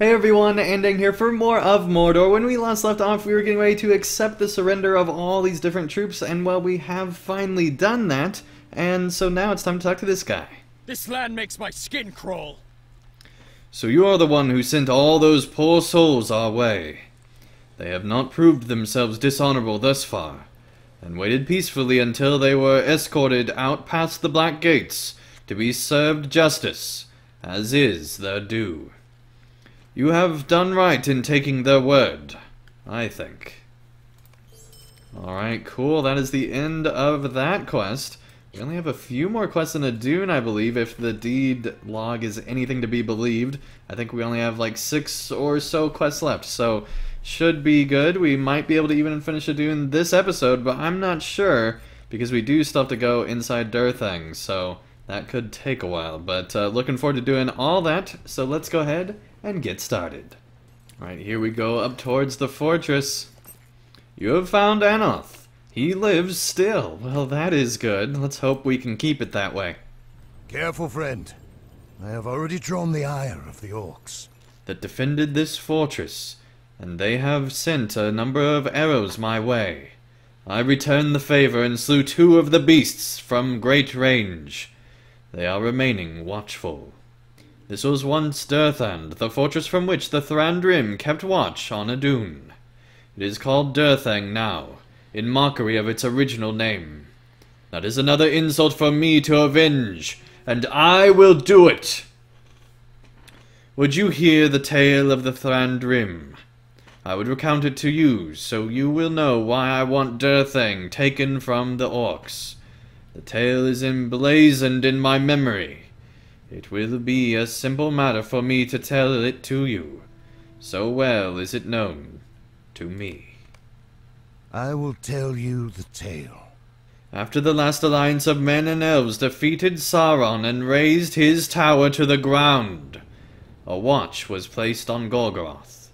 Hey everyone, Andang here for more of Mordor. When we last left off, we were getting ready to accept the surrender of all these different troops, and well, we have finally done that, and so now it's time to talk to this guy. This land makes my skin crawl. So you are the one who sent all those poor souls our way. They have not proved themselves dishonorable thus far, and waited peacefully until they were escorted out past the Black Gates to be served justice, as is their due. You have done right in taking their word, I think. Alright, cool. That is the end of that quest. We only have a few more quests in the Dune, I believe, if the deed log is anything to be believed. I think we only have like 6 or so quests left, so should be good. We might be able to even finish a Dune this episode, but I'm not sure, because we do still have to go inside Durthang, so that could take a while. But looking forward to doing all that, so let's go ahead and get started. Alright, here we go up towards the fortress. You have found Anoth. He lives still. Well, that is good. Let's hope we can keep it that way. Careful, friend. I have already drawn the ire of the orcs That defended this fortress, and they have sent a number of arrows my way. I returned the favor and slew 2 of the beasts from great range. They are remaining watchful. This was once Durthand, the fortress from which the Thranduil kept watch on a dune. It is called Durthang now, in mockery of its original name. That is another insult for me to avenge, and I will do it! Would you hear the tale of the Thranduil? I would recount it to you, so you will know why I want Durthang taken from the orcs. The tale is emblazoned in my memory. It will be a simple matter for me to tell it to you. So well is it known to me. I will tell you the tale. After the last alliance of men and elves defeated Sauron and razed his tower to the ground, a watch was placed on Gorgoroth.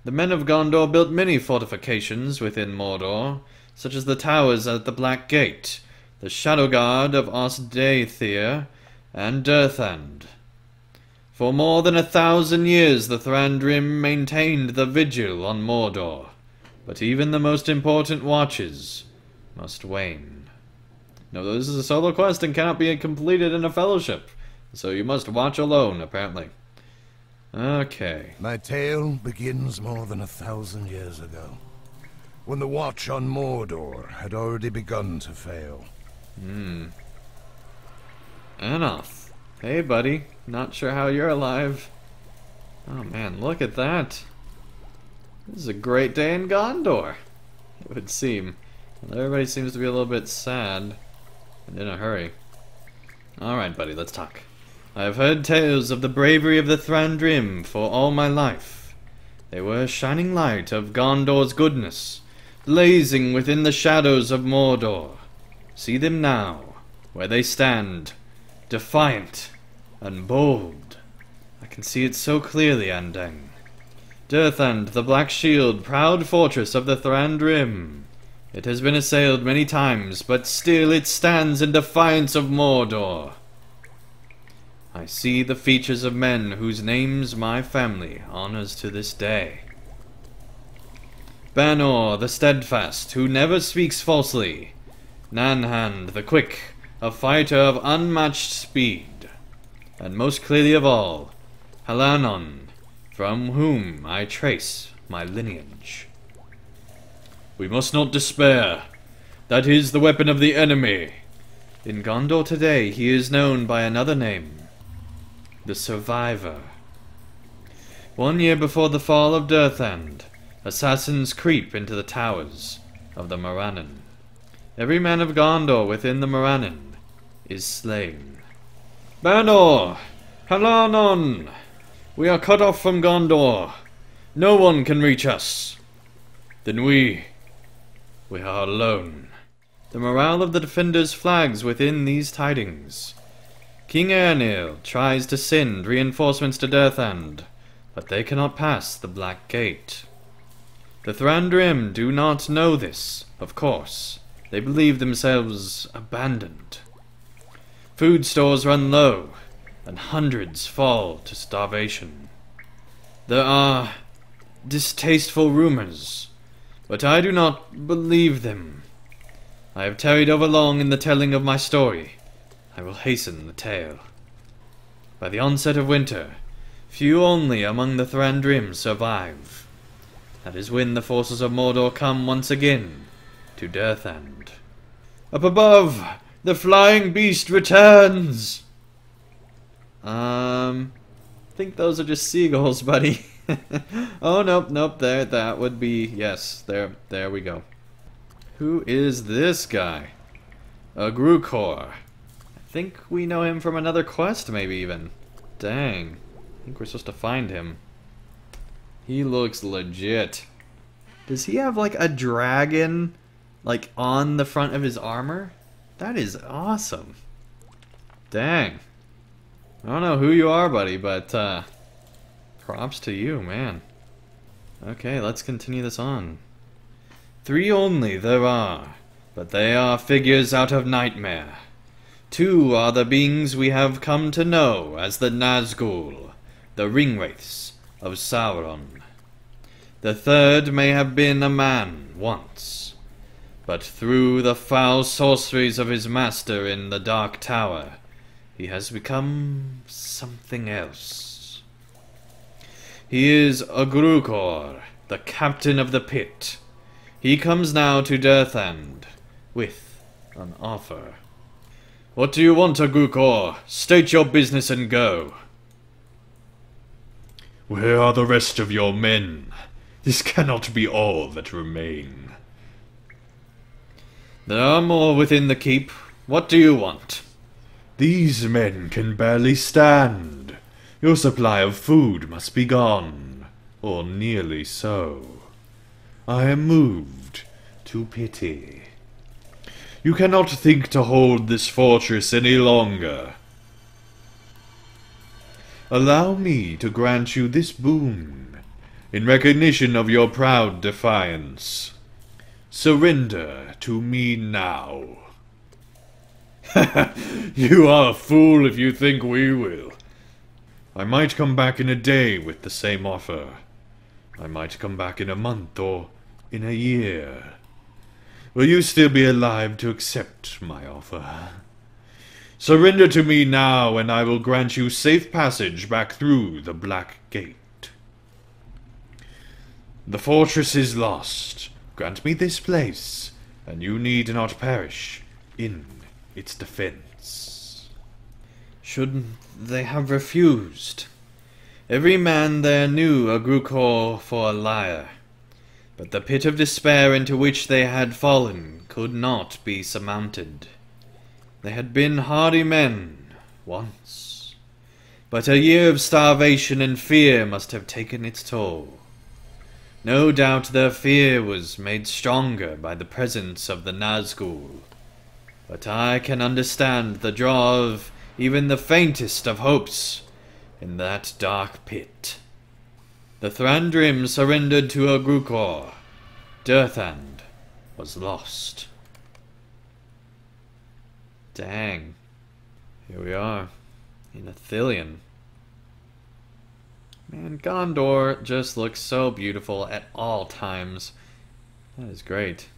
The men of Gondor built many fortifications within Mordor, such as the towers at the Black Gate, the Shadowguard of Osgiliath, and Durthand. For more than 1,000 years the Thranduil maintained the vigil on Mordor, but even the most important watches must wane. No, this is a solo quest and cannot be completed in a fellowship, so you must watch alone, apparently. Okay. My tale begins more than 1,000 years ago, when the watch on Mordor had already begun to fail. Anoth. Hey, buddy. Not sure how you're alive. Oh, man, look at that. This is a great day in Gondor, it would seem. Well, everybody seems to be a little bit sad and in a hurry. Alright, buddy, let's talk. I have heard tales of the bravery of the Thranduil for all my life. They were a shining light of Gondor's goodness, blazing within the shadows of Mordor. See them now, where they stand, defiant and bold. I can see it so clearly, Andang. Durthand, the Black Shield, proud fortress of the Thranduil. It has been assailed many times, but still it stands in defiance of Mordor. I see the features of men whose names my family honors to this day. Banor, the steadfast, who never speaks falsely. Nanhand, the quick, a fighter of unmatched speed. And most clearly of all, Halanon, from whom I trace my lineage. We must not despair. That is the weapon of the enemy. In Gondor today he is known by another name. The Survivor. 1 year before the fall of Durthand, assassins creep into the towers of the Morannon. Every man of Gondor within the Morannon is slain. Banor! Halanon! We are cut off from Gondor. No one can reach us. Then we are alone. The morale of the defenders flags within these tidings. King Eärnil tries to send reinforcements to Durthand, but they cannot pass the Black Gate. The Thranduil do not know this, of course. They believe themselves abandoned. Food stores run low, and hundreds fall to starvation. There are distasteful rumors, but I do not believe them. I have tarried over long in the telling of my story. I will hasten the tale. By the onset of winter, few only among the Thrandrim survive. That is when the forces of Mordor come once again to Dirthand. Up above, the flying beast returns! I think those are just seagulls, buddy. Oh, nope, there, that would be, yes, there we go. Who is this guy? A Grukor. I think we know him from another quest, maybe even. Dang. I think we're supposed to find him. He looks legit. Does he have, like, a dragon, like, on the front of his armor? That is awesome. Dang. I don't know who you are, buddy, but, props to you, man. Okay, let's continue this on. 3 only there are, but they are figures out of nightmare. 2 are the beings we have come to know as the Nazgul, the ringwraiths of Sauron. The 3rd may have been a man once, but through the foul sorceries of his master in the Dark Tower, he has become something else. He is a Grukor, the captain of the pit. He comes now to Dirthand with an offer. What do you want, a Grukor? State your business and go. Where are the rest of your men? This cannot be all that remain. There are more within the keep. What do you want? These men can barely stand. Your supply of food must be gone, or nearly so. I am moved to pity. You cannot think to hold this fortress any longer. Allow me to grant you this boon, in recognition of your proud defiance. Surrender to me now. You are a fool if you think we will. I might come back in a day with the same offer. I might come back in a month or in a year. Will you still be alive to accept my offer? Surrender to me now, and I will grant you safe passage back through the Black Gate. The fortress is lost. Grant me this place, and you need not perish in its defense. Should they have refused? Every man there knew a Grukor for a liar, but the pit of despair into which they had fallen could not be surmounted. They had been hardy men once, but a year of starvation and fear must have taken its toll. No doubt their fear was made stronger by the presence of the Nazgul, but I can understand the draw of even the faintest of hopes in that dark pit. The Thrandrim surrendered to a Grukor. Dirthand was lost. Dang. Here we are, in Ithilien. Man, Gondor just looks so beautiful at all times. That is great.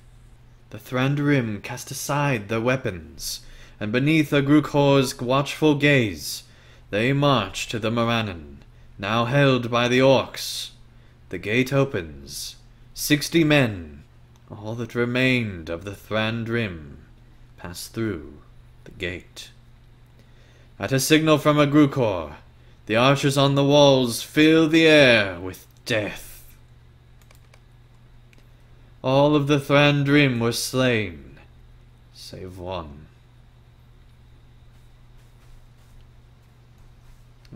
The Thrandrim cast aside their weapons, and beneath a Grukor's watchful gaze, they march to the Morannon, now held by the Orcs. The gate opens. 60 men, all that remained of the Thrandrim, pass through the gate. At a signal from a Grukor, the archers on the walls fill the air with death. All of the Thrandrim were slain, save one.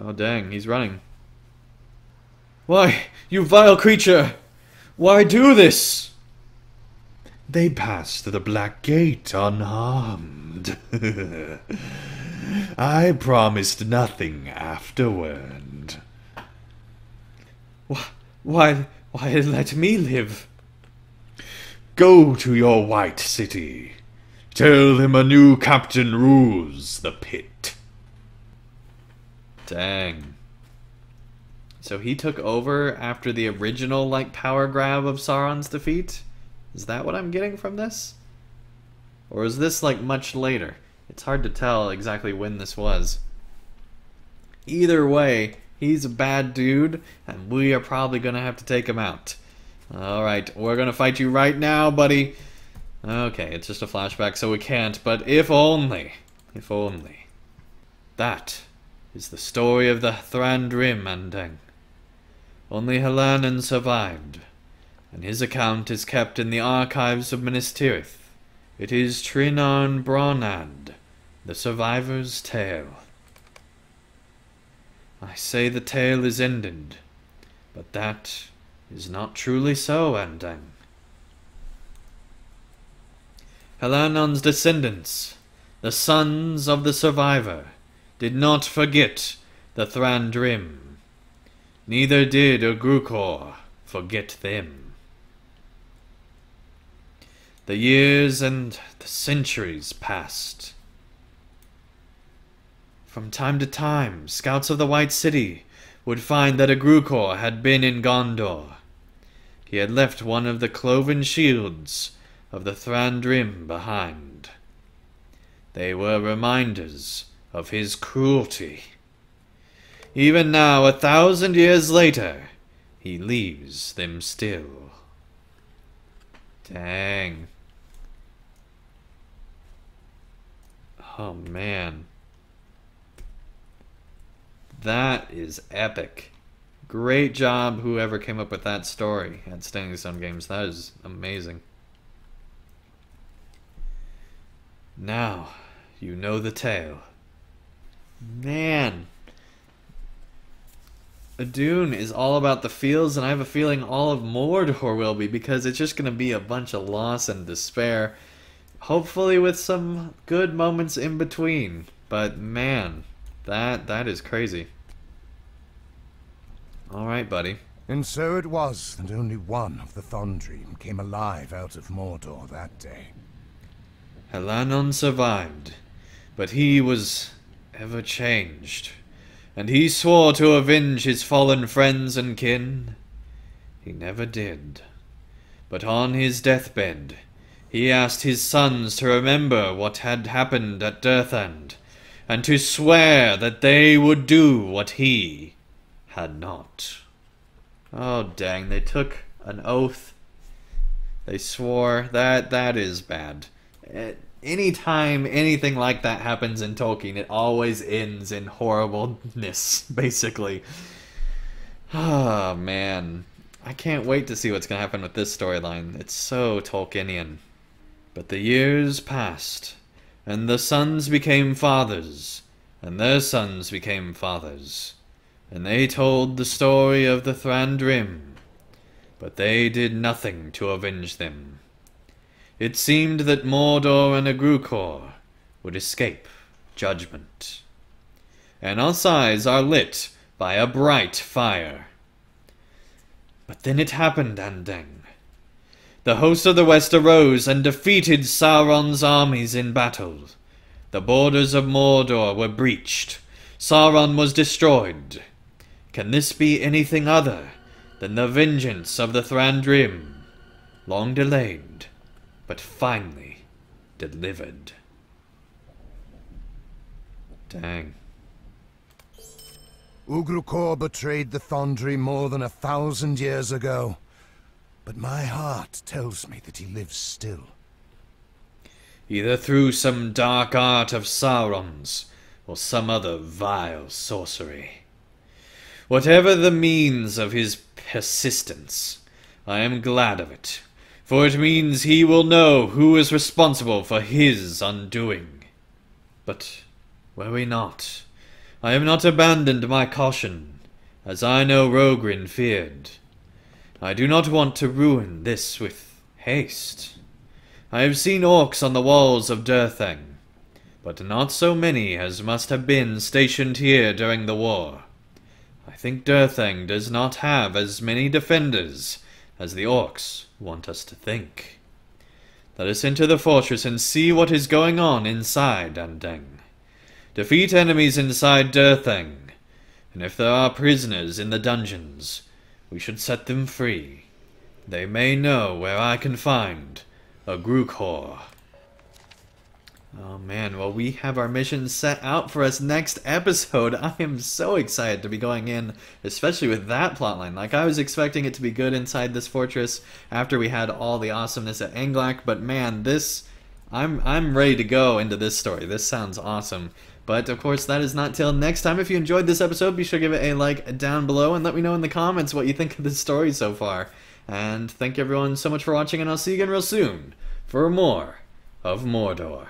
Oh dang, he's running. Why, you vile creature! Why do this? They passed the Black Gate unharmed. I promised nothing afterward. Why let me live? Go to your White City. Tell them a new captain rules the pit. Dang. So he took over after the original, like, power grab of Sauron's defeat? Is that what I'm getting from this? Or is this, like, much later? It's hard to tell exactly when this was. Either way, he's a bad dude, and we are probably gonna have to take him out. Alright, we're gonna fight you right now, buddy. Okay, it's just a flashback, so we can't, but if only. If only. That is the story of the Thranduil, Andang. Only Helanon survived, and his account is kept in the archives of Minas Tirith. It is Trinarn Bronad, the survivor's tale. I say the tale is ended, but that is not truly so, Andang. Helanon's descendants, the sons of the survivor, did not forget the Thranduil. Neither did Grukor forget them. The years and the centuries passed. From time to time, scouts of the White City would find that Grukor had been in Gondor. He had left one of the cloven shields of the Thranduil behind. They were reminders of his cruelty. Even now, 1,000 years later, he leaves them still. Dang. Oh, man. That is epic. Great job, whoever came up with that story at Standing Stone Games. That is amazing. Now, you know the tale. Man. Dune is all about the feels, and I have a feeling all of Mordor will be, because it's just going to be a bunch of loss and despair. Hopefully with some good moments in between. But man, that is crazy. Alright, buddy. And so it was that only one of the Thranduil came alive out of Mordor that day. Helanon survived, but he was ever changed, and he swore to avenge his fallen friends and kin. He never did, but on his deathbed, he asked his sons to remember what had happened at Dirthand, and to swear that they would do what he had not. Oh dang, they took an oath. They swore. That is bad. Anytime anything like that happens in Tolkien, it always ends in horribleness, basically. Oh, man. I can't wait to see what's going to happen with this storyline. It's so Tolkienian. But the years passed, and the sons became fathers, and their sons became fathers, and they told the story of the Thranduil, but they did nothing to avenge them. It seemed that Mordor and Grukor would escape judgment. And us eyes are lit by a bright fire. But then it happened, Andang. The host of the West arose and defeated Sauron's armies in battle. The borders of Mordor were breached. Sauron was destroyed. Can this be anything other than the vengeance of the Thranduil, long delayed, but finally delivered? Dang. Grukor betrayed the Thranduil more than 1,000 years ago, but my heart tells me that he lives still. Either through some dark art of Sauron's, or some other vile sorcery. Whatever the means of his persistence, I am glad of it, for it means he will know who is responsible for his undoing. But worry not. I have not abandoned my caution, as I know Rogrin feared. I do not want to ruin this with haste. I have seen orcs on the walls of Dirthang, but not so many as must have been stationed here during the war. I think Dirthang does not have as many defenders as the orcs want us to think. Let us enter the fortress and see what is going on inside Andang. Defeat enemies inside Dirthang, And if there are prisoners in the dungeons, we should set them free. They may know where I can find a Grukor. Oh man, well we have our mission set out for us next episode. I am so excited to be going in, especially with that plotline. Like, I was expecting it to be good inside this fortress after we had all the awesomeness at Anglak, but man, this... I'm ready to go into this story. This sounds awesome. But of course, that is not till next time. If you enjoyed this episode, be sure to give it a like down below and let me know in the comments what you think of this story so far. And thank you everyone so much for watching, and I'll see you again real soon for more of Mordor.